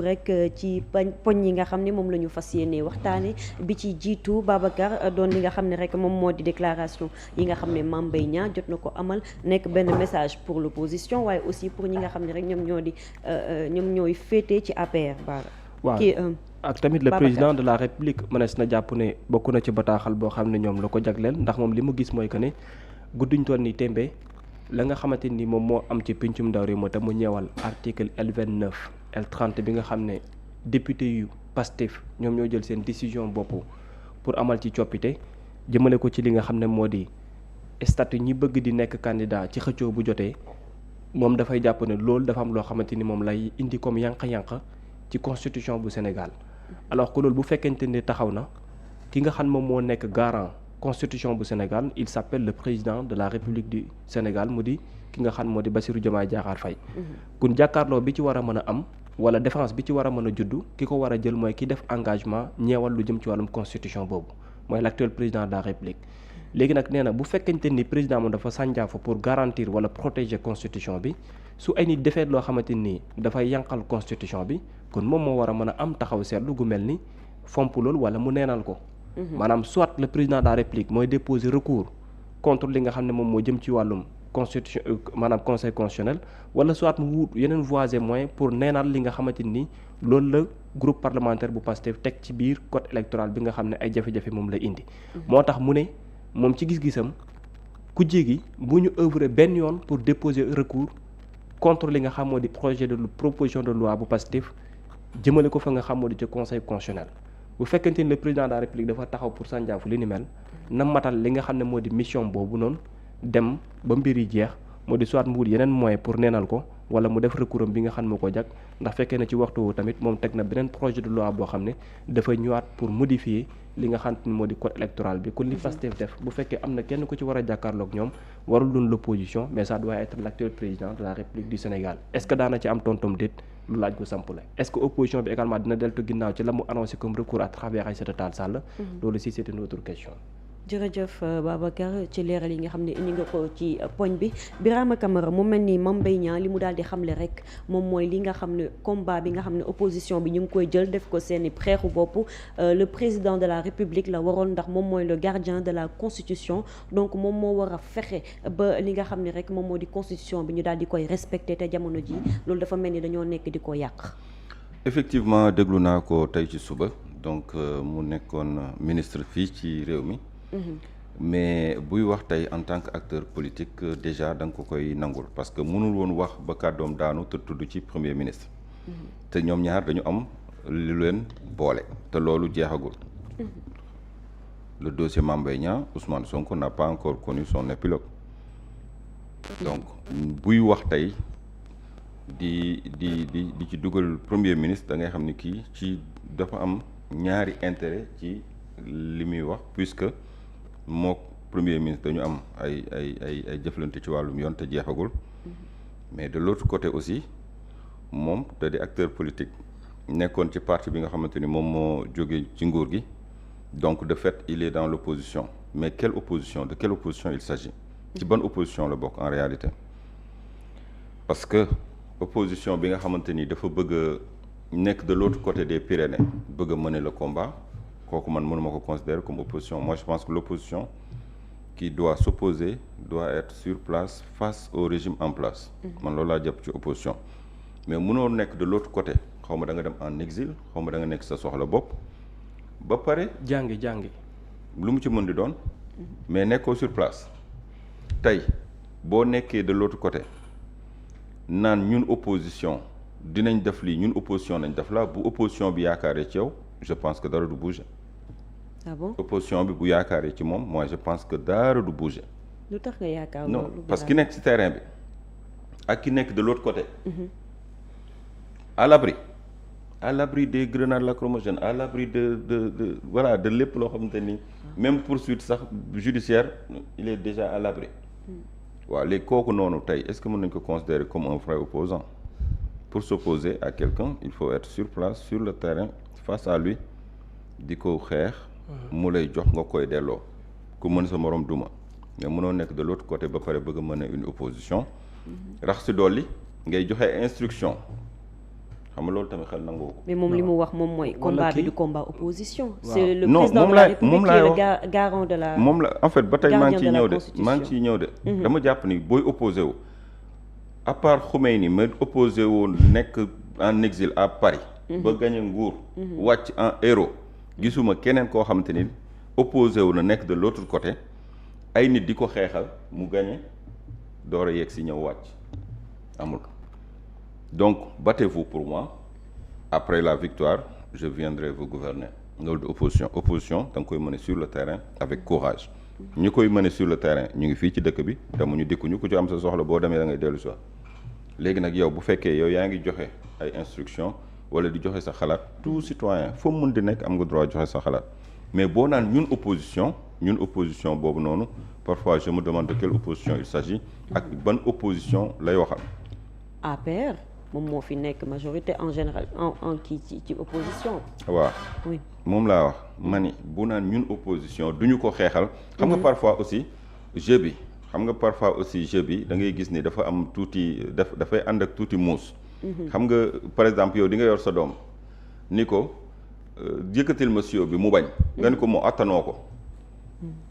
rek ci poñ yi nga xam ne moom la ñu fas yéene waxtaane bi ci jiitu Babacar doon li nga xam ne rek moom moo di déclaration yi nga xam ne Mame Mbaye Niang jot na ko amal nekk benn message pour l'opposition waaye aussi pour ñi nga xam ne rek ñoom ñooy féete ci APR waaw ak tamit le président de la république mënees na jàpp ne bokk na ci bataaxal boo xam ne ñoom la ko jagleel ndax moom li mu gis mooy que ne gudduñ toon ni tembe la nga xamante ni moom moo am ci pencum ndaw réew moo te mu ñeewal article L29 L30 bi nga xam ne député yu Pastef ñoom ñoo jël seen décision bopp pour amal ci coppite jëmale ko ci li nga xam ne moo di statut ñi bëgg di nekk candidat ci xëccoo bu jotee moom dafay jàpp ne loolu dafa am loo xamante ni moom lay indi comme yànq-yànq ci constitution bu Sénégal alors que loolu bu fekkente ne taxaw na ki nga xam moom moo nekk garant constitution bu Sénégal il s'appelle le président de la République du Sénégal mu di ki nga xam moo di Bassirou Diomaye Diakhar Faye kun jàkkaarloo bi ci war a mën a am wala défense bi ci war a mën a juddu ki ko war a jël mooy ki def engagement ñeewal lu jëm ci wàllum constitution boobu mooy l'actuel président de la République léegi nag nee na bu fekkente ni président moom dafa sànjaafu pour garantir wala protéger constitution bi su ay nit defee loo xamante ni dafay yànqal constitution bi kon moom moo war a mën a am taxaw seetlu gu mel ni fomp loolu wala mu neenal ko maanaam soit le président de la République mooy déposer recours contre li nga xam ne moom moo jëm ci wàllum constitution maanaam conseil constitutionnel wala soit mu wut yeneen voies et moyens pour neenal li nga xamante ni loolu la groupe parlementaire bu Pastef teg ci biir code électoral bi nga xam ne ay jafe-jafe moom la indi moo tax mu ne moom ci gis-gisam ku jégi bu ñu œuvrer benn yoon pour déposer recours contre li nga xam moo di proposition de loi bu Pastef jëmale ko fa nga xam moo di ci conseil constitutionnel bu fekkente ni le président de la République dafa taxaw pour sànjaafu li ni mel na matal li nga xam ne moo di mission boobu noonu dem ba mbir yi jeex moo di soit mu wut yeneen moyen pour neenal ko wala mu def recours am bi nga xam ne moo ko jag ndax fekkee na ci waxtu woowu tamit moom teg na beneen projet de loi boo xam ne dafay ñëwaat pour modifier li nga xam ne moo di code électoral bi kon li Pastef def bu fekkee am na kenn ku ci war a jàkkaarloog ñoom warul doon l'opposition mais ça doit être l'actuel président de la République du Sénégal est-ce que daana ci am tontom déet lu laaj ko sampule est-ce que opposition bi également dina deltu ginnaaw ci la mu annoncé comme recours à travers Aïssata Tall Sall loolu si c'est une autre question. jërëjëf Babacar ci leeral yi nga xam ne indi nga ko ci poñ bi Birama Camara mu mel ni Mame Mbaye Niang li mu daal di xamle rek moom mooy li nga xam ne combat bi nga xam ne opposition bi ñu ngi koy jël def ko seeni xeexu bopp le président de la République la waroon ndax moom mooy le gardien de la constitution donc moom moo war a fexe ba li nga xam ne rek moom moo di constitution bi ñu daal di koy respecté te jamono ji loolu dafa mel ni dañoo nekk di ko yàq. effectivement déglu naa ko tey ci suba donc mu nekkoon ministre fii ci réew mi. mais buy wax tey en tant que acteur politique déjà da nga ko koy nangul parce que mënul woon wax ba kàddoom daanu te tudd ci premier ministre te ñoom ñaar dañu am lu leen boole te loolu jeexagul le dossier Mame Mbaye Niang Ousmane Sonko n'a pas encore connu son épilogue donc buy wax tey di ci dugal premier ministre da ngay xam ni kii ci dafa am ñaari intérêt ci li muy wax puisque moo premier ministre dañu am ay jëflante ci wàllum yoon te jeexagul mais de l'autre côté aussi moom te di acteur politique nekkoon ci parti bi nga xamante ni moom moo jóge ci nguur gi donc de fait il est dans l'opposition mais quelle opposition de quelle opposition il s'agit ci ban opposition la bokk en réalité parce que opposition bi nga xamante ni dafa bëgg a nekk de l'autre côté des Pyrénées bëgg a mener le combat kooku man mënuma ko considérer comme opposition moi je pense que l'opposition qui doit s'opposer doit être sur place face au régime en place man loolu laa jàpp ci opposition mais mënoo nekk de l'autre côté xaw ma da nga dem en exil xaw ma da nga nekk sa soxla bopp ba pare jàngi lu mu ci mën di doon mais nekkoo sur place tey boo nekkee de l'autre côté naan ñun opposition dinañ def lii ñun opposition nañ def la bu opposition bi yaakaaree ci yow je pense que dara du bouger. Ah bon? opposition bi bu yaakaaree ci moom moi je pense que dara du bouger. lu tax nga yaakaar non parce que ki nekk ci terrain bi ak ki nekk de l'autre côté. à l'abri des grenades lacrymogènes à l'abri de voilà de lépp loo xamante ni même poursuite sax judiciaire il est déjà à l'abri. waaw léegi kooku noonu tey est-ce que mën nañ ko considérer comme un vrai opposant pour s'opposer à quelqu'un il faut être sur place sur le terrain face à lui di ko xeex mu lay jox nga koy delloo ku mën sa morom duma mais mënoo nekk de l'autre côté ba pare bëgg a mën a une opposition rax si dolli ngay joxe instruction xam nga loolu tamit xel nangoo ko. mais moom li mu wax moom mooy. combat bi du combat opposition. waaw. c'est le Non, président moom de la laay- République moom qui laay est le wax. garant de la. moom la en fait ba tey maa ngi ciy Gardien de la ñëw de Constitution. maa ngi ciy ñëw de. dama jàpp ni booy opposé wu à part Khomeini ma opposé woon nekk en exil à Paris. ba gagné nguur. wàcc en héros. gisuma keneen koo xamante ni opposé wu na nekk de l'autre côté ay nit di ko xeexal mu gagné door a yegg si ñëw wàcc amul. donc battez-vous pour moi après la victoire je viendrai vous gouverner loolu de opposition da nga koy mener sur le terrain avec courage ñi koy mener sur le terrain ñu ngi fii ci dëkk bi demuñu dikkuñu ku ci am sa soxla boo demee da ngay dellu si waat léegi nag yow bu fekkee yow yaa ngi joxe ay instructions wala di joxe sa xalaat tout citoyen foo mun di nekk am nga droit joxe sa xalaat mais boo naan ñun opposition boobu noonu parfois je me demande de quelle opposition il s'agit ak ban opposition lay waxal. APR moom moo fi nekk majorité en général en kii ci opposition. waaw oui moom laa wax ma ni bu naan ñun opposition duñu ko xeexal. xam nga parfois aussi jeu bi da ngay gis ni dafa am tuuti dafay ànd ak tuuti muus. xam nga par exemple yow di nga yor sa doom ni ko yëkkatil ma sio bi mu bañ. nga ni ko moo attanoo ko.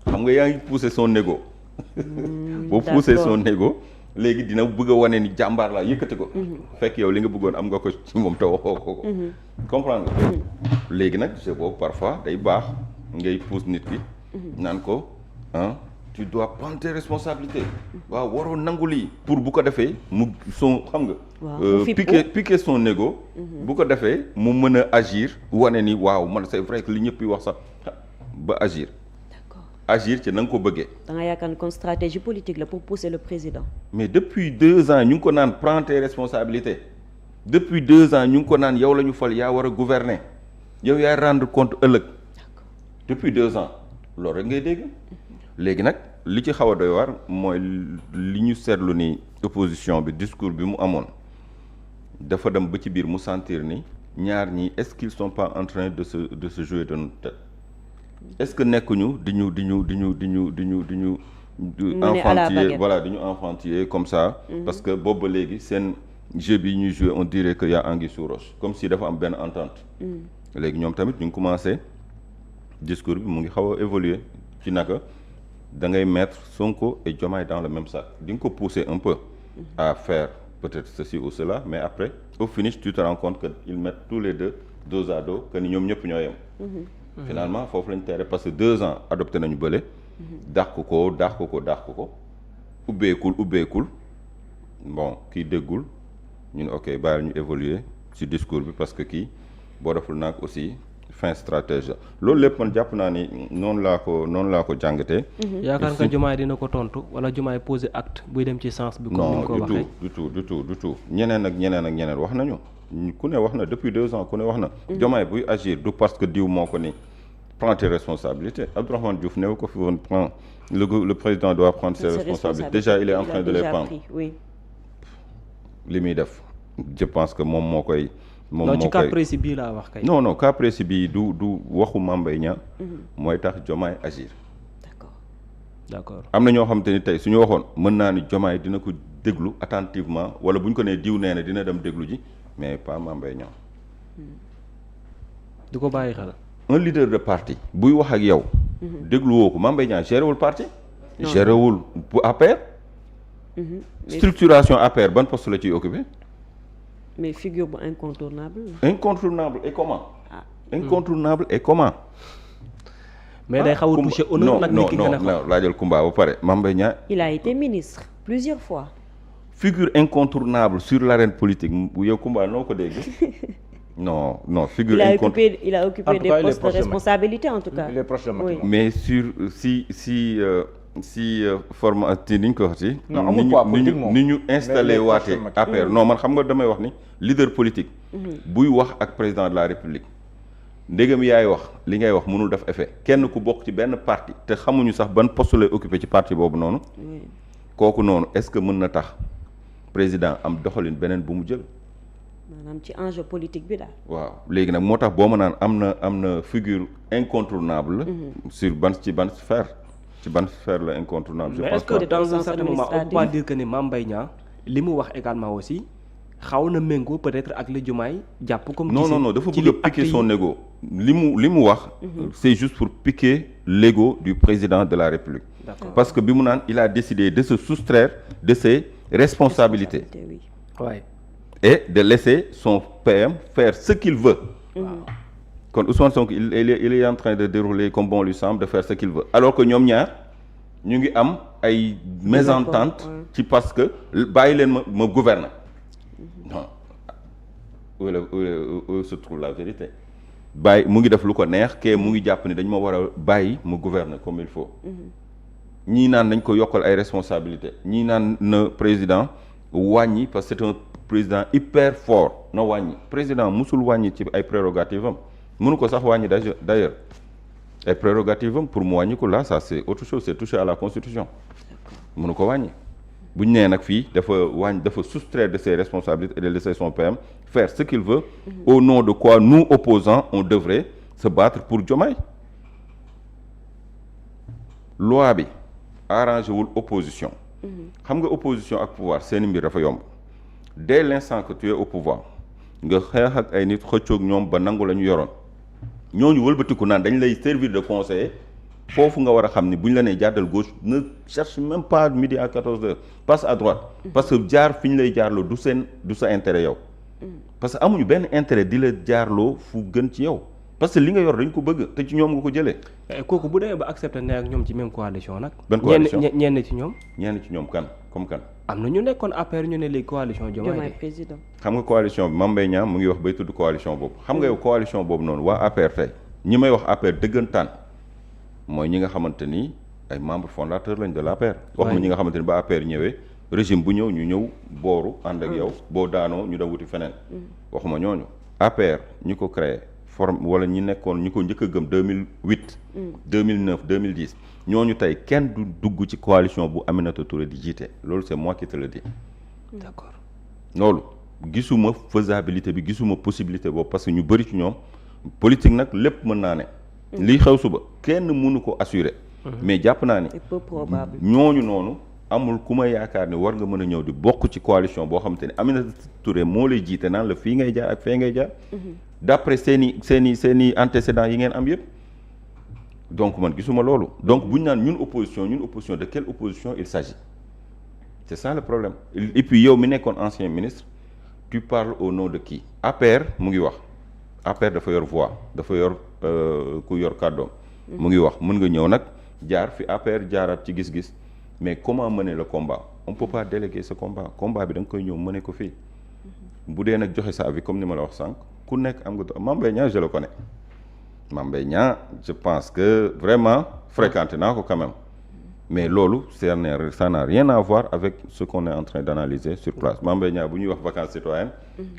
xam nga yaa ngi pousser son ego. boo pousser son ego. léegi dina bëgg a wane ni jàmbaar laa yëkkati ko. fekk yow li nga bëggoon am nga ko ci moom te waxoo ko. comprendre nga. léegi nag je boobu parfois day baax ngay pousse nit ki. naan ko tu dois prendre tes responsabilités. waaw waroo nangu lii. pour bu ko defee mu son xam nga. waaw piquer son ego. bu ko defee mu mën a agir wane ni waaw man c'est vrai que li ñëpp wax sax ba agir. agir ci na nga ko bëggee. da nga yaakaar ni kon stratégie politique la pour pousser le président. mais depuis 2 ans ñu ngi ko naan prends tes responsabilités depuis 2 ans ñu ngi ko naan yow la ñu fal yaa war a gouverner yow yaay rendre compte ëllëg depuis 2 ans loolu rek ngay dégg. léegi nag li ci xaw a doy waar mooy li ñu seetlu ni opposition bi discours bi mu amoon dafa dem ba ci biir mu sentir ni ñaar ñii est-ce qu'ils sont pas en train de se jouer de notre tête. est-ce que nekkuñu di ñu enfantiller voilà di ñu enfantiller comme ça. parce que boobu ba léegi seen jeu bi ñuy jouer on dirait que y a anguille sous roche comme si dafa am benn entente. léegi ñoom tamit ñu ngi commencé discours bi mu ngi xaw a évoluer ci naka da ngay mettre Sonko et Diomaye dans le même sac di nga ko pousser un peu à faire peut-être ceci ou cela mais après au finish tu te rends compte que ils mettent tous les deux dos à dos que ni ñoom ñëpp ñoo yem. finalement foofu lañ tere parce que 2 ans adopté nañu bële. dàq ko ubbeekul bon kii déggul ñu ne ok bàyyi ñu évoluer ci discours bi parce que kii boo deful nag aussi fin stratège la loolu lépp man jàpp naa ni noonu laa ko jàngatee. yaakaar nga Diomaye dina ko tontu wala Diomaye poser acte buy dem ci sens bi. comme ni ko waxee non du tout ñeneen ak ñeneen wax nañu. ku ne wax na depuis 2 ans ku ne wax na. Diomaye buy agir du parce que diw moo ko ni prends tes responsabilités Abdourahmane Diouf ne ko fi woon prend le président doit prendre ses responsabilités déjà il est en train de les prendre. oui. li muy def je pense que moom moo koy. non ci cas précis bii laa wax kay. non cas précis bii du waxu Mame Mbaye Niang mooy tax Diomaye agir. d'accord am na ñoo xamante ni tey suñu waxoon mën naa ni Diomaye dina ko déglu attentivement wala bu ñu ko nee diw nee na dina dem déglu ji. mais pas Mame Mbaye Niang. du ko bàyyi xel. un leader de parti buy wax ak yow. dégluwoo ko Mame Mbaye Niang géré wul parti. géré wul bu APR. structuration APR ban poste la ciy occupé. mais figure bu incontournable. incontournable et comment. incontournable et comment. mais day xaw a touché honneur nag. non laajal Kumba ba pare Mame Mbaye Niang. il a été ministre plusieurs fois. figure incontournable sur l'arène politique yow Kumba noo ko dégg. non figure incontournable. il a occupé des postes de responsabilité en tout cas. oui. mais sur si forme ti ni ñu ko waxati. non amul poids politique moom ni ñu installé waatee APR non man xam nga damay wax ni leader politique. buy wax ak président de la république. ndégam yaay wax li ngay wax mënul def effet kenn ku bokk ci benn parti te xamuñu sax ban poste lay occupé ci parti boobu noonu. kooku noonu est-ce que mën na tax président am doxalin beneen bu mu jël. maanaam ci enjeu politique bi daal. waaw léegi nag moo tax boo ma naan am na figure incontournable. ci ban sphère la incontournable. je pense que dans un certain moment on peut pas dire que ni Mame Mbaye Niang li mu wax également aussi xaw na méngoo peut-être ak li Diomaye jàpp comme. non dafa bëgg a piquer son ego. li mu wax. c'est juste pour piquer l'ego du président de la République. Parce que bi mu naan il a décidé de se soustraire de ses responsabilités. Oui. Ouais. Et de laisser son PM faire ce qu'il veut. Kon Ousmane Sonko il est en train de dérouler comme bon lui semble, de faire ce qu'il veut. Alors que ñoom ñaar ñu ngi am ay mésententes ci parce que bàyyi leen ma gouverner. Non. Où se trouve la vérité? Bàyyi mu ngi def lu ko neex kee mu ngi jàpp ni dañ ma war a bàyyi mu gouverner comme il faut. ñii naan nañ ko yokkal ay responsabilités ñii naan na président wàññi parce que c'est un président hyper fort na wàññi président musul wàññi ci ay prérogatives am mënu ko sax wàññi d'ailleurs ay prérogatives am pour mu wàññi ko là ça c'est autre chose, c'est touché à la constitution mënu ko wàññi bu ñu nee nag fii dafa soustraire de ses responsabilités et de laisser son PM faire ce qu'il veut au nom de quoi nous opposants on devrait se battre pour Diomaye. Loi bi arrangé wul opposition. xam nga opposition ak pouvoir seeni mbir dafa yomb dès l'instant que tu es au pouvoir nga xeex ak ay nit xëccoog ñoom ba nangu la ñu yoroon ñooñu wëlbatiku naan dañ lay servir de conseiller foofu nga war a xam ni bu ñu la nee jàddal gauche ne cherche même pas midi à 14h passe à droite. parce que jaar fi ñu lay jaarloo du sa intérêt yow. parce que amuñu benn intérêt di la jaarloo fu gën ci yow. parce que li nga yor dañ ko bëgg te ci ñoom nga ko jëlee. kooku bu demee ba accepté ne ak ñoom ci même coalition nag. benn coalition ñenn ci ñoom. ñenn ci ñoom kan comme kan. am na ñu nekkoon APR ñu ne léegi coalition Diomaye président. xam nga coalition bi Mame Mbaye Niang mu ngi wax bay tudd coalition boobu xam nga yow coalition boobu noonu waa APR tey ñi may wax APR dëggantaan mooy ñi nga xamante ni ay membres fondateurs lañ de l'APR. wax ma ñi nga xamante ni ba APR ñëwee régime bu ñëw ñu ñëw booru ànd ak yow boo daanoo ñu dem wuti feneen. waxuma ñooñu APR ñi ko créé. wala ñi nekkoon ñi ko njëkk a gëm 2008. 2009 2010 ñooñu tey kenn du dugg ci coalition bu Aminata Touré di jiite loolu c'est moi qui te le dis. D'accord. loolu gisuma faisabilité bi gisuma possibilité boobu parce que ñu bëri ci ñoom politique nag lépp mën naa ne. lii xew suba kenn mënu ko assurer. mais jàpp naa ne. c'est peu probable. ñooñu noonu amul ku ma yaakaar ni war nga mën a ñëw di bokk ci coalition boo xamante ne Aminata Touré moo lay jiite naan la fii ngay jaar ak fee ngay jaar. d'après seeni antécédents yi ngeen am yëpp donc man gisuma loolu donc bu ñu naan ñun opposition de quelle opposition il s'agit c'est ça le problème et puis yow mi nekkoon ancien ministre tu parles au nom de qui APR mu ngi wax APR dafa yor voix dafa yor ku yor kàddoom mu ngi wax mën nga ñëw nag jaar fi APR jaaraat ci gis-gis mais comment mener le combat on peut pas déléguer ce combat bi da nga koy ñëw mener ko fii bu dee nag joxe sa avis comme ni ma la wax sànq ku nekk am nga Mame Mbaye Niang je le connais Mame Mbaye Niang je pense que vraiment fréquenté naa ko quand même mais loolu ça n'a rien à voir avec ce qu'on est en train d'analyser sur place Mame Mbaye Niang bu ñuy wax vacances citoyennes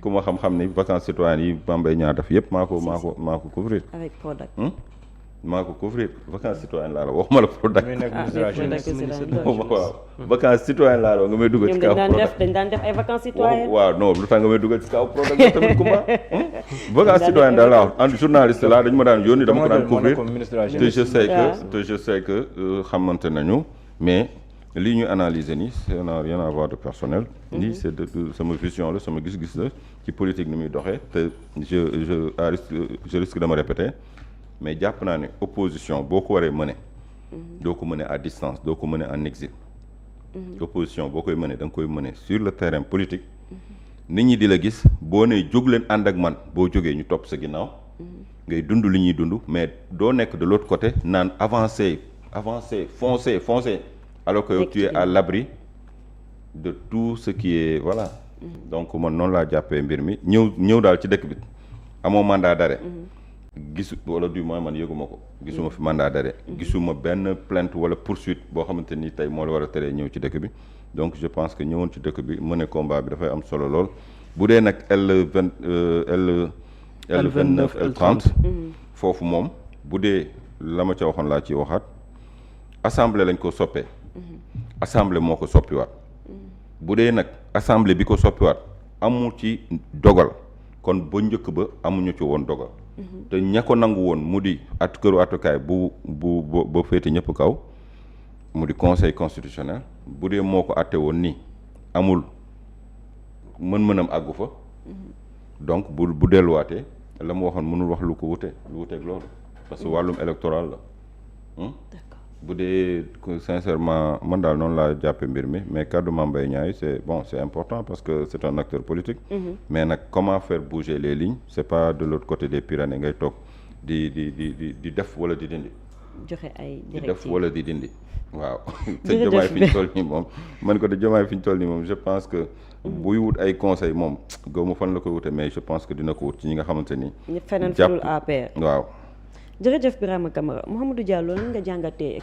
ku ma xam-xam ni vacances citoyennes yi Mame Mbaye Niang def yëpp maa ko couvrir avec Prodac. maa ko couvrir vacances citoyennes laa la waxuma la Prodac. waaw vacances citoyennes laa la nga may dugal ci kaw Prodac dañ daan def ay vacances citoyennes. waaw non lu tax nga may dugal ci kaw Prodac tamit kuma vacances citoyennes daal laa wax en journaliste laa dañu ma daan yónni dama ko daan couvrir te je sais que xamante nañu mais lii ñuy analyser nii ça n'a rien à voir de personnel lii c'est de sama vision la sama gis-gis la ci politique ni muy doxee te je risque de me répéter mais jàpp naa ne opposition boo ko waree mëne doo ko mëne à distance doo ko mëne en exil opposition boo koy mëne da nga koy mëne sur le terrain politique nit ñi di la gis boo nee jóg leen ànd ak man boo jógee ñu topp sa ginnaaw ngay dund li ñuy dund mais doo nekk de l'autre côté naan avancer foncer alors que yow tu es à l'abri de tout ce qui est voilà donc man noonu laa jàppee mbir mi ñëw daal ci dëkk bi amoo mandat d'arrêt gisu wala du moins man yëguma ko gisuma fi mandat d'arrêt gisuma benn plainte wala poursuite boo xamante ni tey moo la war a teree ñëw ci dëkk bi donc je pense que ñëwoon ci dëkk bi mëne combat bi dafay am solo lool bu dee nag L29 L30 foofu moom bu dee la ma ca waxoon laa ciy waxaat assemblée lañ ko soppee assemblée moo ko soppiwaat bu dee nag assemblée bi ko soppiwaat amul ci dogal kon ba njëkk ba amuñu ci woon dogal te ña ko nangu woon mu di këru atukaay bu féete ñëpp kaw mu di conseil constitutionnel bu dee moo ko àtte woon nii amul mën-mënam àggu fa. donc bu delluwaatee la mu waxoon mënul wax lu wuteeg loolu parce que wàllum électoral la. d'accord bu dee sincèrement man daal noonu laa jàppe mbir mi mais kaddu Mame Mbaye Niang c'est important parce que c'est un acteur politique. mais nag comment faire bouger les lignes c'est pas de l'autre côté des Pyrénées ngay toog di def wala di dindi. joxe ay directives di def wala di dindi. waaw te Diomaye fi ñu toll nii moom man ko de Diomaye fi ñu toll nii moom je pense que buy wut ay conseil moom gaw ma fan la koy wute mais je pense que dina ko wut ci ñi nga xamante ni feneen fenul APR waaw jërëjëf Birama Camara Mouhamadou Diallo lan nga jàngatee